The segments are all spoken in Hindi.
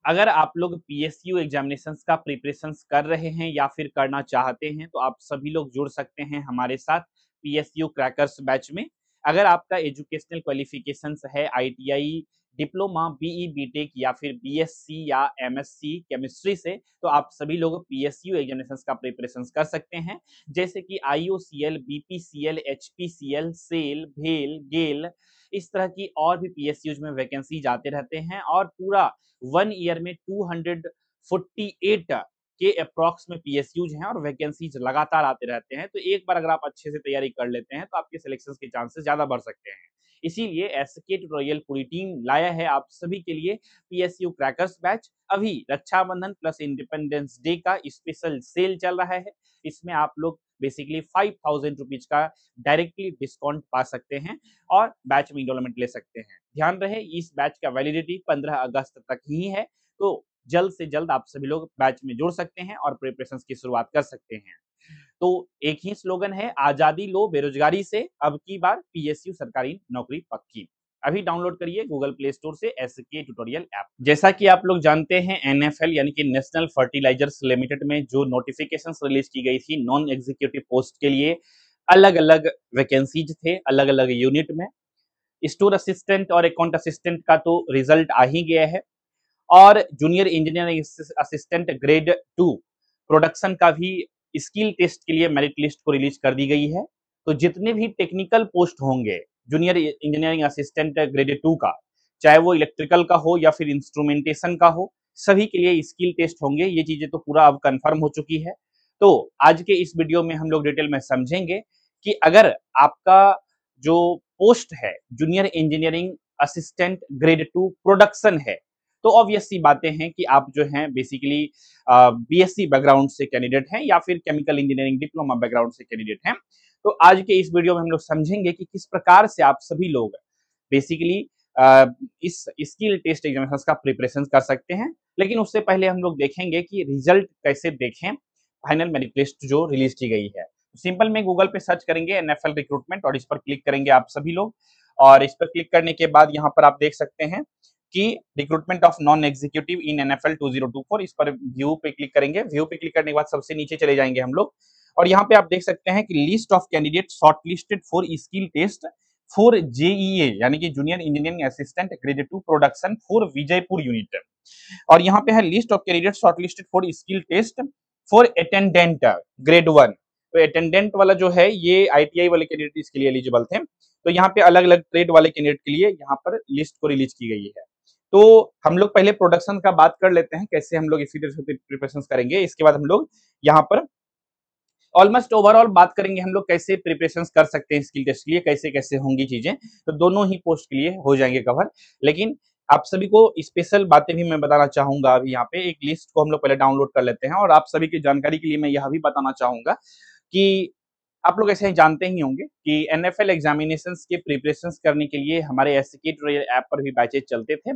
अगर आप लोग पीएसयू एग्जामिनेशंस का प्रिपरेशंस कर रहे हैं या फिर करना चाहते हैं तो आप सभी लोग जुड़ सकते हैं हमारे साथ पीएसयू क्रैकर्स बैच में। अगर आपका एजुकेशनल क्वालिफिकेशंस है आईटीआई, डिप्लोमा, बीई, बीटेक या फिर बीएससी या एमएससी केमिस्ट्री से, तो आप सभी लोग पीएसयू एग्जामिनेशंस का प्रिपरेशंस कर सकते हैं। जैसे कि आईओसीएल, बीपीसीएल, एचपीसीएल, सेल, भेल, गेल, इस तरह की और भी पीएसयूज में वैकेंसी जाते रहते हैं और पूरा 1 ईयर में 248 के अप्रॉक्स में पीएसयूज हैं और वैकेंसीज लगातार आते रहते हैं। तो एक बार अगर आप अच्छे से तैयारी कर लेते हैं तो आपके सिलेक्शन के चांसेस ज्यादा बढ़ सकते हैं। इसीलिए एसके ट्यूटोरियल पूरी टीम लाया है आप सभी के लिए पीएसयू क्रैकर्स बैच। अभी रक्षाबंधन प्लस इंडिपेंडेंस डे का स्पेशल सेल चल रहा है। इसमें आप लोग बेसिकली 5000 रुपीज का डायरेक्टली डिस्काउंट पा सकते हैं और बैच में इनरोलमेंट ले सकते हैं। ध्यान रहे इस बैच का वैलिडिटी 15 अगस्त तक ही है, तो जल्द से जल्द आप सभी लोग बैच में जुड़ सकते हैं और प्रिपरेशन की शुरुआत कर सकते हैं। तो एक ही स्लोगन है, आजादी लो बेरोजगारी से, अब की बार पीएसयू सरकारी नौकरी पक्की। अभी डाउनलोड करिए गूगल प्ले स्टोर से एसके ट्यूटोरियल ऐप। जैसा कि आप लोग जानते हैं एनएफएल यानी कि नेशनल फर्टिलाइजर्स लिमिटेड में जो नोटिफिकेशंस रिलीज की गई थी नॉन एग्जीक्यूटिव पोस्ट के लिए, अलग अलग वैकेंसीज थे अलग अलग यूनिट में। स्टोर असिस्टेंट और अकाउंट असिस्टेंट का तो रिजल्ट आ ही गया है और junior engineering assistant grade 2 production का भी स्किल टेस्ट के लिए मेरिट लिस्ट को रिलीज कर दी गई है। तो जितने भी टेक्निकल पोस्ट होंगे जूनियर इंजीनियरिंग असिस्टेंट ग्रेड 2 का, चाहे वो इलेक्ट्रिकल का हो या फिर इंस्ट्रूमेंटेशन का हो, सभी के लिए स्किल टेस्ट होंगे। ये चीजें तो पूरा अब कंफर्म हो चुकी है। तो आज के इस वीडियो में हम लोग डिटेल में समझेंगे कि अगर आपका जो पोस्ट है junior engineering assistant grade 2 production है, तो ऑब्वियस सी बातें हैं कि आप जो हैं बेसिकली बीएससी बैकग्राउंड से कैंडिडेट हैं या फिर केमिकल इंजीनियरिंग डिप्लोमा बैकग्राउंड से कैंडिडेट हैं। तो आज के इस वीडियो में हम लोग समझेंगे कि किस प्रकार से आप सभी लोग बेसिकली इस स्किल टेस्ट एग्जामिनेशन का प्रिपरेशन कर सकते हैं। लेकिन उससे पहले हम लोग देखेंगे कि रिजल्ट कैसे देखें, फाइनल मेरिट लिस्ट जो रिलीज की गई है। सिंपल में गूगल पे सर्च करेंगे एनएफएल रिक्रूटमेंट और इस पर क्लिक करेंगे आप सभी लोग। और इस पर क्लिक करने के बाद यहाँ पर आप देख सकते हैं कि recruitment of non executive in NFL 2024, इस पर व्यू पे क्लिक करेंगे। व्यू पे क्लिक करने के बाद सबसे नीचे चले जाएंगे हम लोग और यहाँ पे आप देख सकते हैं कि list of candidate shortlisted for skill test for JEA यानी कि junior engineering assistant grade 2 production for Vijaypur unit. और यहाँ पे है list of candidate shortlisted for skill test for attendant grade 1। तो अटेंडेंट वाला जो है ये आईटीआई वाले कैंडिडेट इसके लिए एलिजिबल थे। तो यहाँ पे अलग अलग ट्रेड वाले कैंडिडेट के लिए यहाँ पर लिस्ट को रिलीज की गई है। तो हम लोग पहले प्रोडक्शन का बात कर लेते हैं, कैसे हम लोग इसी तरह से प्रिपरेशन करेंगे। इसके बाद हम लोग यहाँ पर ऑलमोस्ट ओवरऑल बात करेंगे हम लोग कैसे प्रिपरेशन कर सकते हैं स्किल टेस्ट के लिए, कैसे कैसे होंगी चीजें। तो दोनों ही पोस्ट के लिए हो जाएंगे कवर। लेकिन आप सभी को स्पेशल बातें भी मैं बताना चाहूंगा। अभी यहाँ पे एक लिस्ट को हम लोग पहले डाउनलोड कर लेते हैं और आप सभी की जानकारी के लिए मैं यह भी बताना चाहूंगा कि आप लोग ऐसे ही जानते ही होंगे कि एनएफएल एग्जामिनेशंस के प्रिपरेशंस करने के लिए हमारे एसके ट्यूटोरियल ऐप पर भी बैचेज चलते थे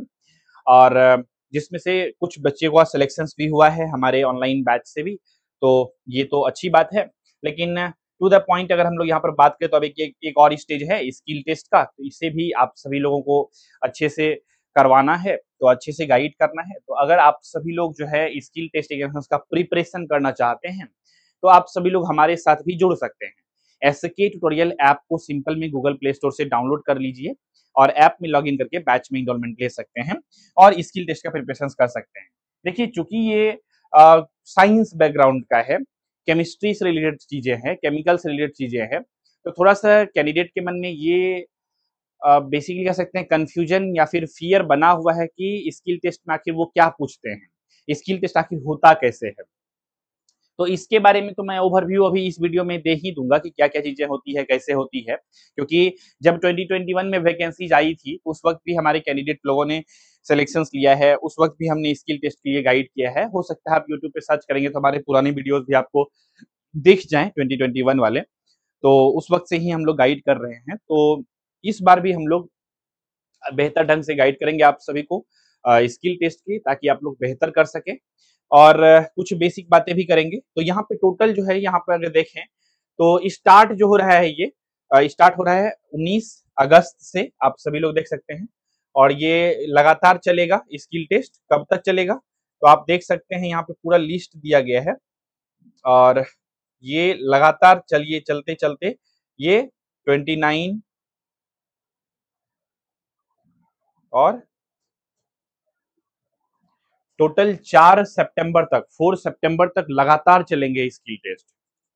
और जिसमें से कुछ बच्चे का सिलेक्शन भी हुआ है हमारे ऑनलाइन बैच से भी। तो ये तो अच्छी बात है। लेकिन टू द पॉइंट अगर हम लोग यहाँ पर बात करें तो अब एक और स्टेज है स्किल टेस्ट का, तो इसे भी आप सभी लोगों को अच्छे से करवाना है, तो अच्छे से गाइड करना है। तो अगर आप सभी लोग जो है स्किल टेस्ट एग्जामिनेशन का प्रिपरेशन करना चाहते हैं तो आप सभी लोग हमारे साथ भी जुड़ सकते हैं। एसके ट्यूटोरियल ऐप को सिंपल में गूगल प्ले स्टोर से डाउनलोड कर लीजिए और ऐप में लॉगिन करके बैच में इनरोलमेंट ले सकते हैं और स्किल टेस्ट का प्रिपरेशन कर सकते हैं। देखिए चूंकि ये साइंस बैकग्राउंड का है, केमिस्ट्री से रिलेटेड चीजें हैं, केमिकल से रिलेटेड चीजें हैं, तो थोड़ा सा कैंडिडेट के मन में ये बेसिकली कह सकते हैं कंफ्यूजन या फिर फियर बना हुआ है कि स्किल टेस्ट में आखिर वो क्या पूछते हैं, स्किल टेस्ट आखिर होता कैसे है। तो इसके बारे में तो मैं ओवरव्यू अभी इस वीडियो में दे ही दूंगा कि क्या क्या चीजें होती है, कैसे होती है। क्योंकि जब 2021 में वैकेंसीज आई थी उस वक्त भी हमारे कैंडिडेट लोगों ने सिलेक्शंस लिया है, उस वक्त भी हमने स्किल टेस्ट के लिए गाइड किया है। हो सकता है आप यूट्यूब पे सर्च करेंगे तो हमारे पुराने वीडियोस भी आपको दिख जाएं 2021 वाले, तो उस वक्त से ही हम लोग गाइड कर रहे हैं। तो इस बार भी हम लोग बेहतर ढंग से गाइड करेंगे आप सभी को स्किल टेस्ट की, ताकि आप लोग बेहतर कर सकें और कुछ बेसिक बातें भी करेंगे। तो यहाँ पे टोटल जो है यहाँ पर अगर देखें तो स्टार्ट जो हो रहा है ये स्टार्ट हो रहा है 19 अगस्त से, आप सभी लोग देख सकते हैं और ये लगातार चलेगा। स्किल टेस्ट कब तक चलेगा तो आप देख सकते हैं यहाँ पे पूरा लिस्ट दिया गया है और ये लगातार चलिए चलते चलते ये 29 और टोटल 4 सितंबर तक 4 सितंबर तक लगातार चलेंगे स्किल टेस्ट।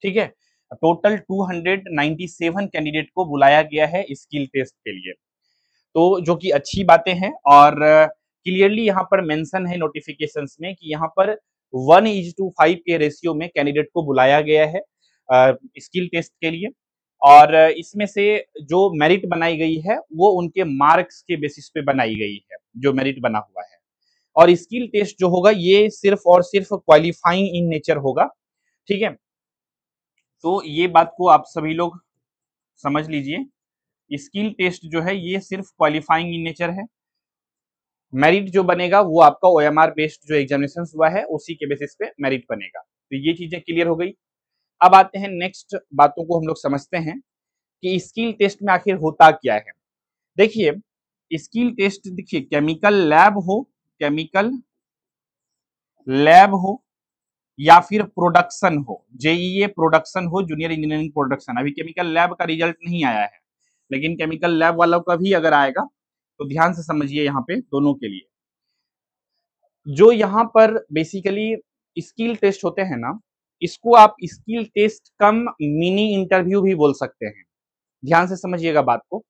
ठीक है, टोटल 297 कैंडिडेट को बुलाया गया है स्किल टेस्ट के लिए, तो जो कि अच्छी बातें हैं। और क्लियरली यहाँ पर मेंशन है नोटिफिकेशंस में कि यहाँ पर 1:5 के रेशियो में कैंडिडेट को बुलाया गया है स्किल टेस्ट के लिए। और इसमें से जो मेरिट बनाई गई है वो उनके मार्क्स के बेसिस पे बनाई गई है, जो मेरिट बना हुआ है। और स्किल टेस्ट जो होगा ये सिर्फ और सिर्फ क्वालिफाइंग इन नेचर होगा। ठीक है, तो ये बात को आप सभी लोग समझ लीजिए। स्किल टेस्ट जो है ये सिर्फ क्वालिफाइंग इन नेचर है। मेरिट जो बनेगा वो आपका ओएमआर बेस्ड जो एग्जामिनेशन हुआ है उसी के बेसिस पे मेरिट बनेगा। तो ये चीजें क्लियर हो गई। अब आते हैं नेक्स्ट बातों को हम लोग समझते हैं कि स्किल टेस्ट में आखिर होता क्या है। देखिए स्किल टेस्ट, देखिए केमिकल लैब हो या फिर प्रोडक्शन हो, जेईए प्रोडक्शन हो, जूनियर इंजीनियरिंग प्रोडक्शन। अभी केमिकल लैब का रिजल्ट नहीं आया है, लेकिन केमिकल लैब वालों का भी अगर आएगा तो ध्यान से समझिए यहाँ पे दोनों के लिए। जो यहाँ पर बेसिकली स्किल टेस्ट होते हैं ना, इसको आप स्किल टेस्ट कम मिनी इंटरव्यू भी बोल सकते हैं। ध्यान से समझिएगा बात को।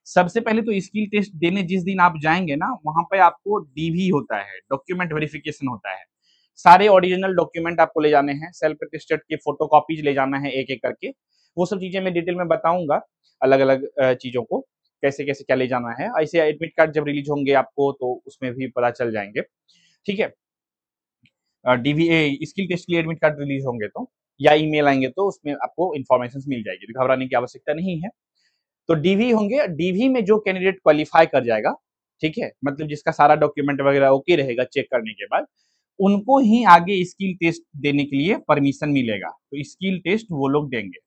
सबसे पहले तो स्किल टेस्ट देने जिस दिन आप जाएंगे ना, वहां पे आपको डीवी होता है, डॉक्यूमेंट वेरिफिकेशन होता है। सारे ओरिजिनल डॉक्यूमेंट आपको ले जाने हैं, सेल्फ अटेस्टेड के फोटो कॉपीज ले जाना है एक एक करके। वो सब चीजें मैं डिटेल में बताऊंगा, अलग अलग चीजों को कैसे कैसे क्या ले जाना है। ऐसे एडमिट कार्ड जब रिलीज होंगे आपको तो उसमें भी पता चल जाएंगे। ठीक है, डीवीए स्किल टेस्ट के लिए एडमिट कार्ड रिलीज होंगे तो या ईमेल आएंगे तो उसमें आपको इन्फॉर्मेशन मिल जाएगी, तो घबराने की आवश्यकता नहीं है। तो डीवी होंगे, डीवी में जो कैंडिडेट क्वालिफाई कर जाएगा, ठीक है, मतलब जिसका सारा डॉक्यूमेंट वगैरह ओके रहेगा चेक करने के बाद, उनको ही आगे स्किल टेस्ट देने के लिए परमिशन मिलेगा। तो स्किल टेस्ट वो लोग देंगे।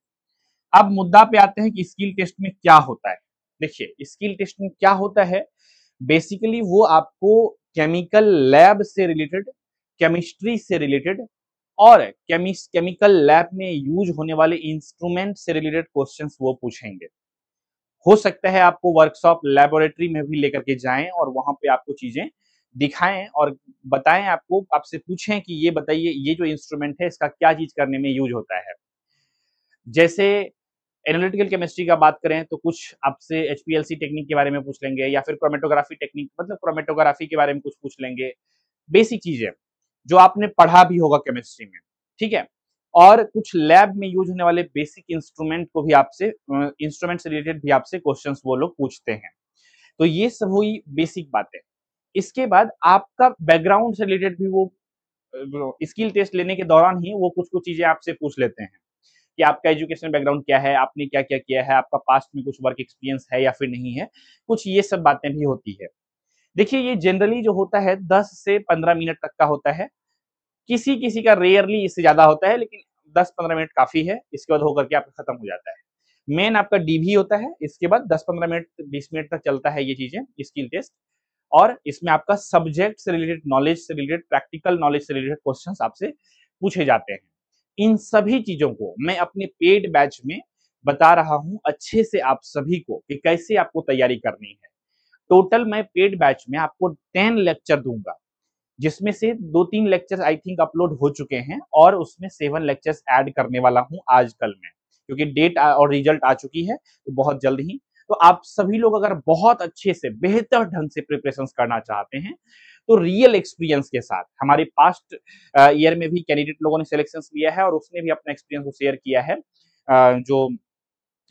अब मुद्दा पे आते हैं कि स्किल टेस्ट में क्या होता है। देखिए स्किल टेस्ट में क्या होता है, बेसिकली वो आपको केमिकल लैब से रिलेटेड, केमिस्ट्री से रिलेटेड और केमिकल लैब में यूज होने वाले इंस्ट्रूमेंट से रिलेटेड क्वेश्चंस वो पूछेंगे। हो सकता है आपको वर्कशॉप लैबोरेटरी में भी लेकर के जाएं और वहां पे आपको चीजें दिखाएं और बताएं, आपको आपसे पूछें कि ये बताइए ये जो इंस्ट्रूमेंट है इसका क्या चीज करने में यूज होता है। जैसे एनालिटिकल केमिस्ट्री का बात करें तो कुछ आपसे एचपीएलसी टेक्निक के बारे में पूछ लेंगे, या फिर क्रोमेटोग्राफी टेक्निक मतलब क्रोमेटोग्राफी के बारे में कुछ पूछ लेंगे, बेसिक चीजें जो आपने पढ़ा भी होगा केमिस्ट्री में। ठीक है, और कुछ लैब में यूज होने वाले बेसिक इंस्ट्रूमेंट को भी आपसे, इंस्ट्रूमेंट से रिलेटेड भी आपसे क्वेश्चंस वो लोग पूछते हैं। तो ये सब हुई बेसिक बातें। इसके बाद आपका बैकग्राउंड से रिलेटेड भी वो स्किल टेस्ट लेने के दौरान ही वो कुछ कुछ चीजें आपसे पूछ लेते हैं कि आपका एजुकेशन बैकग्राउंड क्या है, आपने क्या क्या किया है, आपका पास्ट में कुछ वर्क एक्सपीरियंस है या फिर नहीं है, कुछ ये सब बातें भी होती है। देखिए ये जनरली जो होता है 10 से 15 मिनट तक का होता है, किसी किसी का रेयरली इससे ज्यादा होता है, लेकिन 10-15 मिनट काफी है, इसके बाद होकर के आपका खत्म हो जाता है। मेन आपका डीवी होता है, इसके बाद 10-15 मिनट 20 मिनट तक चलता है ये चीजें स्किल टेस्ट। और इसमें आपका सब्जेक्ट से रिलेटेड नॉलेज से रिलेटेड, प्रैक्टिकल नॉलेज से रिलेटेड क्वेश्चंस आपसे पूछे जाते हैं। इन सभी चीजों को मैं अपने पेड बैच में बता रहा हूं अच्छे से आप सभी को कि कैसे आपको तैयारी करनी है। टोटल मैं पेड बैच में आपको 10 लेक्चर दूंगा, जिसमें से 2-3 लेक्चर आई थिंक अपलोड हो चुके हैं और उसमें 7 लेक्चर्स ऐड करने वाला हूं आज कल में, क्योंकि डेट और रिजल्ट आ चुकी है तो बहुत जल्द ही। तो आप सभी लोग अगर बहुत अच्छे से बेहतर ढंग से प्रिपरेशन करना चाहते हैं तो रियल एक्सपीरियंस के साथ, हमारे पास्ट ईयर में भी कैंडिडेट लोगों ने सिलेक्शन लिया है और उसने भी अपना एक्सपीरियंस को शेयर किया है, जो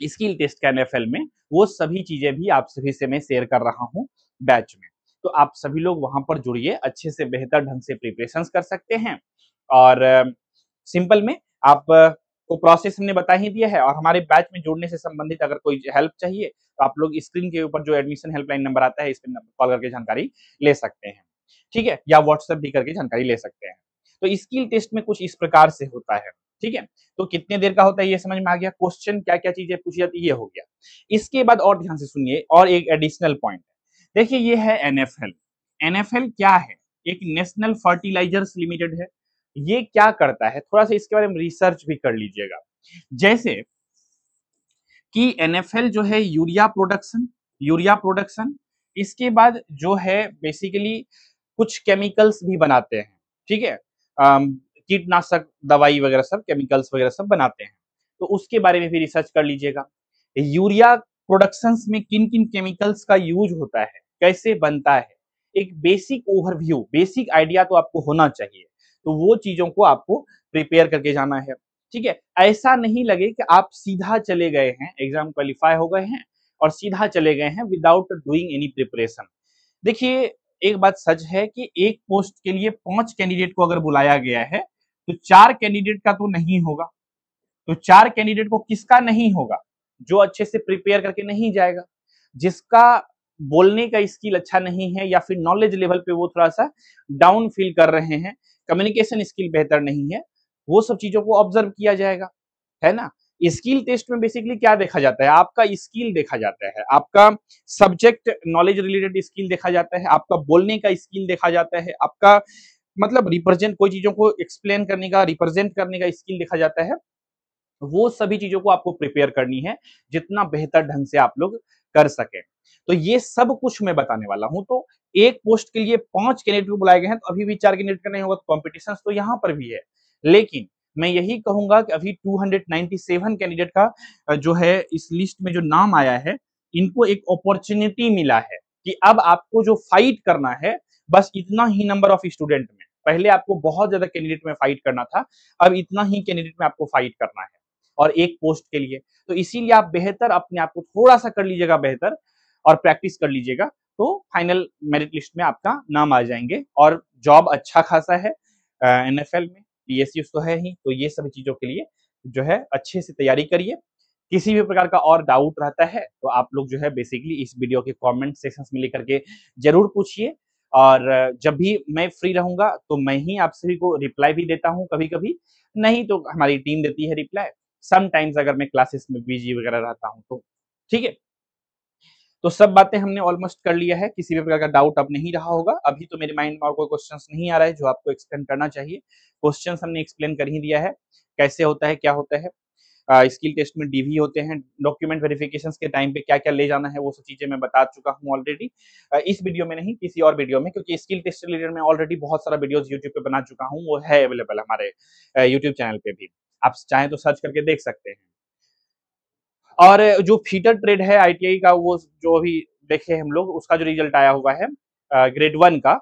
स्किल टेस्ट का एनएफएल में, वो सभी चीजें भी आप सभी से मैं शेयर कर रहा हूं बैच में। तो आप सभी लोग वहां पर जुड़िए, अच्छे से बेहतर ढंग से प्रिपरेशन कर सकते हैं। और सिंपल में आप को प्रोसेस हमने बता ही दिया है। और हमारे बैच में जुड़ने से संबंधित अगर कोई हेल्प चाहिए तो आप लोग स्क्रीन के ऊपर जो एडमिशन हेल्पलाइन नंबर आता है इस पर कॉल करके जानकारी ले सकते हैं। ठीक है, या व्हाट्सएप भी करके जानकारी ले सकते हैं। तो स्किल टेस्ट में कुछ इस प्रकार से होता है। ठीक है, तो कितने देर का होता है ये समझ में आ गया, क्वेश्चन क्या क्या चीजें पूछी जाती है ये हो गया। इसके बाद और ध्यान से सुनिए, और एक एडिशनल पॉइंट, देखिए ये है एनएफएल। एनएफएल क्या है? एक नेशनल फर्टिलाइजर्स लिमिटेड है। ये क्या करता है, थोड़ा सा इसके बारे में रिसर्च भी कर लीजिएगा। जैसे कि एनएफएल जो है यूरिया प्रोडक्शन, इसके बाद जो है बेसिकली कुछ केमिकल्स भी बनाते हैं, ठीक है। कीटनाशक दवाई वगैरह सब, केमिकल्स वगैरह सब बनाते हैं, तो उसके बारे में भी रिसर्च कर लीजिएगा। यूरिया प्रोडक्शंस में किन किन केमिकल्स का यूज होता है, कैसे बनता है, एक बेसिक ओवरव्यू, बेसिक आइडिया तो आपको होना चाहिए। तो वो चीजों को आपको प्रिपेयर करके जाना है, ठीक है। ऐसा नहीं लगे कि आप सीधा चले गए हैं, एग्जाम क्वालिफाई हो गए हैं और सीधा चले गए हैं विदाउट डूइंग एनी प्रिपरेशन। देखिए एक बात सच है कि एक पोस्ट के लिए 5 कैंडिडेट को अगर बुलाया गया है तो 4 कैंडिडेट का तो नहीं होगा। तो 4 कैंडिडेट को किसका नहीं होगा? जो अच्छे से प्रिपेयर करके नहीं जाएगा, जिसका बोलने का स्किल अच्छा नहीं है या फिर नॉलेज लेवल पे वो थोड़ा सा डाउन फील कर रहे हैं, कम्युनिकेशन स्किल बेहतर नहीं है, वो सब चीजों को ऑब्जर्व किया जाएगा, है ना। स्किल टेस्ट में बेसिकली क्या देखा जाता है? आपका स्किल देखा जाता है, आपका सब्जेक्ट नॉलेज रिलेटेड स्किल देखा जाता है, आपका बोलने का स्किल देखा जाता है, आपका मतलब रिप्रेजेंट, कोई चीजों को एक्सप्लेन करने का, रिप्रेजेंट करने का स्किल देखा जाता है। वो सभी चीजों को आपको प्रिपेयर करनी है जितना बेहतर ढंग से आप लोग कर सके। तो ये सब कुछ मैं बताने वाला हूं। तो एक पोस्ट के लिए 5 कैंडिडेट को बुलाए गए हैं, तो अभी भी 4 कैंडिडेट का नहीं होगा, तो कॉम्पिटिशन तो यहाँ पर भी है। लेकिन मैं यही कहूंगा कि अभी 297 कैंडिडेट का जो है इस लिस्ट में जो नाम आया है, इनको एक अपॉर्चुनिटी मिला है कि अब आपको जो फाइट करना है, बस इतना ही नंबर ऑफ स्टूडेंट में। पहले आपको बहुत ज्यादा कैंडिडेट में फाइट करना था, अब इतना ही कैंडिडेट में आपको फाइट करना है और एक पोस्ट के लिए। तो इसीलिए आप बेहतर अपने आप को थोड़ा सा कर लीजिएगा बेहतर और प्रैक्टिस कर लीजिएगा, तो फाइनल मेरिट लिस्ट में आपका नाम आ जाएंगे और जॉब अच्छा खासा है एनएफएल में, पीएसयू तो है ही। तो ये सभी चीजों के लिए जो है अच्छे से तैयारी करिए। किसी भी प्रकार का और डाउट रहता है तो आप लोग जो है बेसिकली इस वीडियो के कमेंट सेक्शन में लेकर के जरूर पूछिए, और जब भी मैं फ्री रहूंगा तो मैं ही आप सभी को रिप्लाई भी देता हूं, कभी कभी नहीं तो हमारी टीम देती है रिप्लाई, समटाइम्स अगर मैं क्लासेस में बिजी वगैरह रहता हूं तो, ठीक है। तो सब बातें हमने ऑलमोस्ट कर लिया है, किसी भी प्रकार का डाउट अब नहीं रहा होगा। अभी तो मेरे माइंड में और कोई क्वेश्चंस नहीं आ रहा है जो आपको एक्सप्लेन करना चाहिए। क्वेश्चंस हमने एक्सप्लेन कर ही दिया है, कैसे होता है, क्या होता है। स्किल टेस्ट में डीवी होते हैं, डॉक्यूमेंट वेरिफिकेशन के टाइम पे क्या क्या ले जाना है वो सब चीजें मैं बता चुका हूँ ऑलरेडी, इस वीडियो में नहीं किसी और वीडियो में, क्योंकि स्किल टेस्ट रिलेटेड में ऑलरेडी बहुत सारा वीडियोस यूट्यूब पे बना चुका हूँ, वो है अवेलेबल हमारे यूट्यूब चैनल पे भी, आप चाहें तो सर्च करके देख सकते हैं। और जो फीटर ट्रेड है आईटीआई का, वो जो अभी देखे हम लोग, उसका जो रिजल्ट आया हुआ है ग्रेड 1 का,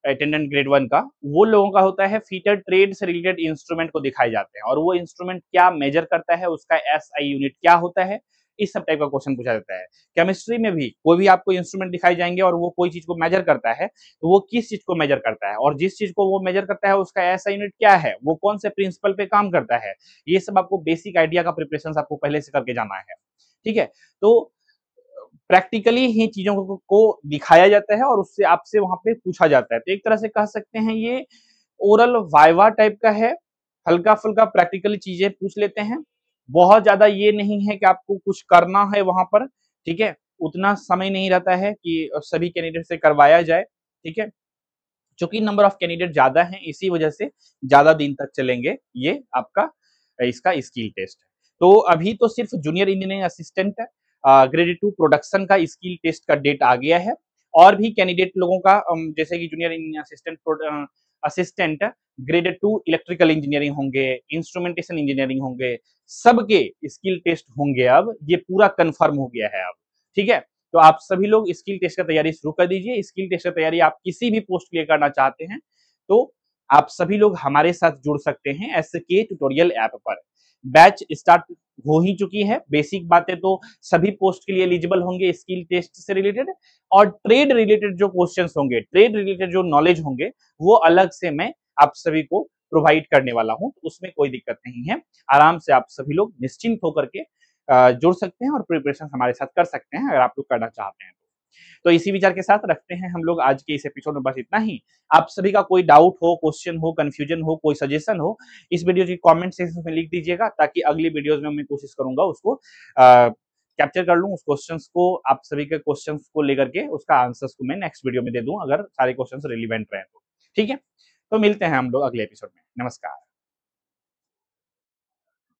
अटेंडेंट ग्रेड 1 का, वो लोगों का होता है फीटर ट्रेड से रिलेटेड इंस्ट्रूमेंट को दिखाए जाते हैं, और वो इंस्ट्रूमेंट क्या मेजर करता है, उसका एसआई यूनिट क्या होता है, इस सब टाइप का क्वेश्चन पूछा जाता है। केमिस्ट्री में भी कोई भी आपको इंस्ट्रूमेंट दिखाई जाएंगे और वो कोई चीज को मेजर करता है, तो वो किस चीज को मेजर करता है, और जिस चीज को वो मेजर करता है उसका एसआई यूनिट क्या है, वो कौन से प्रिंसिपल पे काम करता है, ये सब आपको बेसिक आइडिया का प्रिपरेशन आपको पहले से करके जाना है, ठीक है। तो प्रैक्टिकली ही चीजों को दिखाया जाता है और उससे आपसे वहां पे पूछा जाता है। तो एक तरह से कह सकते हैं ये ओरल वाइवा टाइप का है, हल्का फुल्का प्रैक्टिकली चीजें पूछ लेते हैं। बहुत ज्यादा ये नहीं है कि आपको कुछ करना है वहां पर, ठीक है, उतना समय नहीं रहता है कि सभी कैंडिडेट से करवाया जाए, ठीक है। चूंकि नंबर ऑफ कैंडिडेट ज्यादा हैं, इसी वजह से ज्यादा दिन तक चलेंगे ये आपका इसका स्किल टेस्ट। तो अभी तो सिर्फ junior engineering assistant grade 2 production का स्किल टेस्ट का डेट आ गया है, और भी कैंडिडेट लोगों का जैसे कि junior engineering assistant grade 2 electrical engineering होंगे, इंस्ट्रूमेंटेशन इंजीनियरिंग होंगे, सबके स्किल टेस्ट होंगे। अब ये पूरा कंफर्म हो गया है अब, ठीक है। तो आप सभी लोग स्किल टेस्ट का तैयारी शुरू कर दीजिए। स्किल टेस्ट की तैयारी आप किसी भी पोस्ट के लिए करना चाहते हैं तो आप सभी लोग हमारे साथ जुड़ सकते हैं एसके ट्यूटोरियल ऐप पर। बैच स्टार्ट हो ही चुकी है। बेसिक बातें तो सभी पोस्ट के लिए एलिजिबल होंगे स्किल टेस्ट से रिलेटेड, और ट्रेड रिलेटेड जो क्वेश्चंस होंगे, ट्रेड रिलेटेड जो नॉलेज होंगे, वो अलग से मैं आप सभी को प्रोवाइड करने वाला हूं, तो उसमें कोई दिक्कत नहीं है। आराम से आप सभी लोग निश्चिंत होकर के जुड़ सकते हैं और प्रिपरेशन हमारे साथ कर सकते हैं अगर आप लोग करना चाहते हैं तो इसी विचार के साथ रखते हैं हम लोग आज के इस एपिसोड में बस इतना ही। आप सभी का कोई डाउट हो, क्वेश्चन हो, कंफ्यूजन हो, कोई सजेशन हो, इस वीडियो की कमेंट सेक्शन में लिख दीजिएगा, ताकि अगली वीडियोस में मैं कोशिश करूंगा उसको कैप्चर कर लूँ उस क्वेश्चंस को, आप सभी के क्वेश्चंस को लेकर के उसका आंसर्स को मैं नेक्स्ट वीडियो में दे दूँ, अगर सारे क्वेश्चंस रिलेवेंट रहे तो। ठीक है? तो मिलते हैं हम लोग अगले एपिसोड में। नमस्कार।